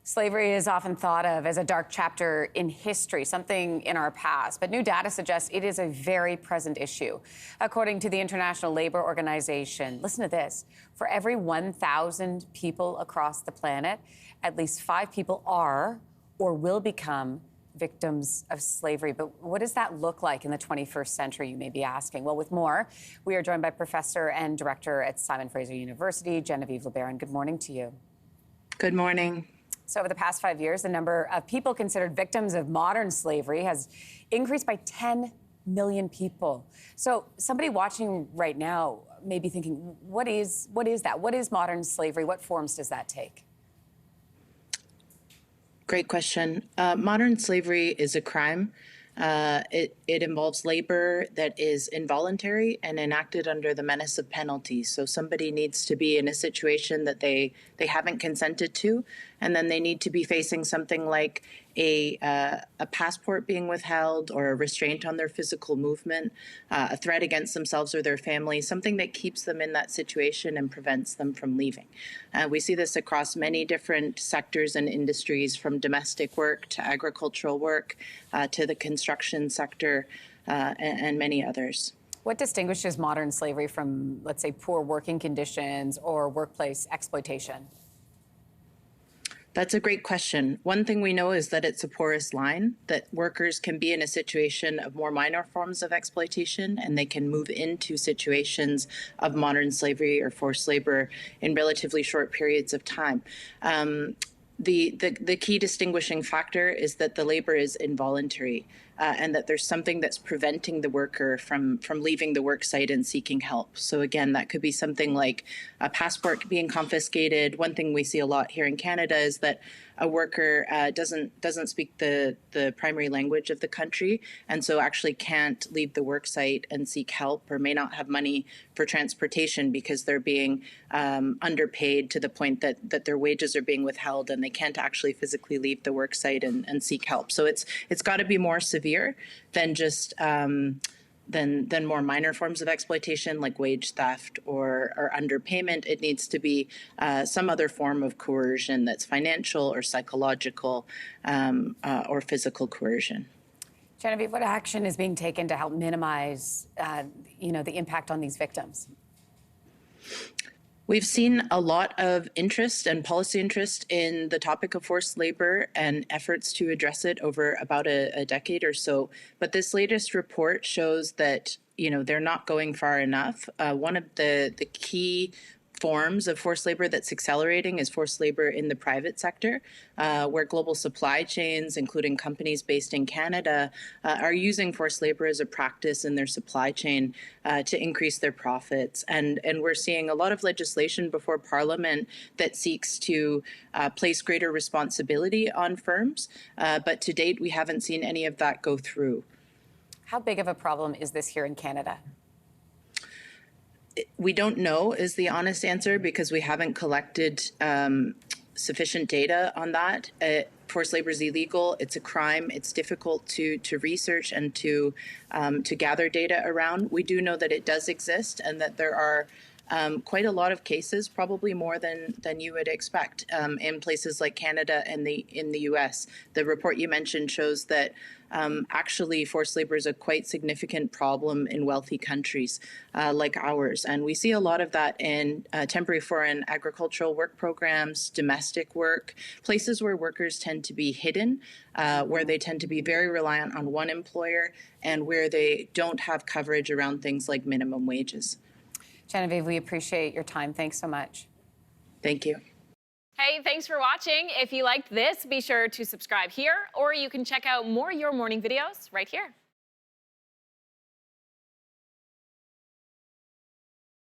Slavery is often thought of as a dark chapter in history, something in our past, but new data suggests it is a very present issue. According to the International Labor Organization, listen to this, for every 1,000 people across the planet, at least 5 people are or will become victims of slavery. But what does that look like in the 21st century, you may be asking? Well, with more, we are joined by professor and director at Simon Fraser University, Genevieve LeBaron. Good morning to you. Good morning. So over the past 5 years, the number of people considered victims of modern slavery has increased by 10 million people. So somebody watching right now may be thinking, what is that? What is modern slavery? What forms does that take? Great question. Modern slavery is a crime. It involves labor that is involuntary and enacted under the menace of penalty. So somebody needs to be in a situation that they haven't consented to, and then they need to be facing something like a passport being withheld or a restraint on their physical movement, a threat against themselves or their family, something that keeps them in that situation and prevents them from leaving. We see this across many different sectors and industries, from domestic work to agricultural work to the construction sector and many others. What distinguishes modern slavery from, let's say, poor working conditions or workplace exploitation? That's a great question. One thing we know is that it's a porous line, that workers can be in a situation of more minor forms of exploitation, and they can move into situations of modern slavery or forced labor in relatively short periods of time. The key distinguishing factor is that the labor is involuntary, and that there's something that's preventing the worker from leaving the work site and seeking help. So again, that could be something like a passport being confiscated. One thing we see a lot here in Canada is that a worker doesn't speak the primary language of the country, and so actually can't leave the work site and seek help, or may not have money for transportation because they're being underpaid to the point that their wages are being withheld, and they can't actually physically leave the work site and seek help. So it's got to be more severe than just than more minor forms of exploitation like wage theft or underpayment. It needs to be some other form of coercion that's financial or psychological or physical coercion. Genevieve, what action is being taken to help minimize, the impact on these victims? We've seen a lot of interest and policy interest in the topic of forced labor and efforts to address it over about a decade or so. But this latest report shows that, they're not going far enough. One of the key forms of forced labor that's accelerating is forced labor in the private sector, where global supply chains, including companies based in Canada, are using forced labor as a practice in their supply chain to increase their profits. And we're seeing a lot of legislation before Parliament that seeks to place greater responsibility on firms. But to date, we haven't seen any of that go through. How big of a problem is this here in Canada? We don't know is the honest answer, because we haven't collected sufficient data on that. Forced labor is illegal. It's a crime. It's difficult to research and to gather data around. We do know that it does exist, and that there are quite a lot of cases, probably more than you would expect, in places like Canada and in the U.S. The report you mentioned shows that actually forced labor is a quite significant problem in wealthy countries like ours. And we see a lot of that in temporary foreign agricultural work programs, domestic work, places where workers tend to be hidden, where they tend to be very reliant on one employer, and where they don't have coverage around things like minimum wages. Genevieve, we appreciate your time. Thanks so much. Thank you. Hey, thanks for watching. If you liked this, be sure to subscribe here, or you can check out more Your Morning videos right here.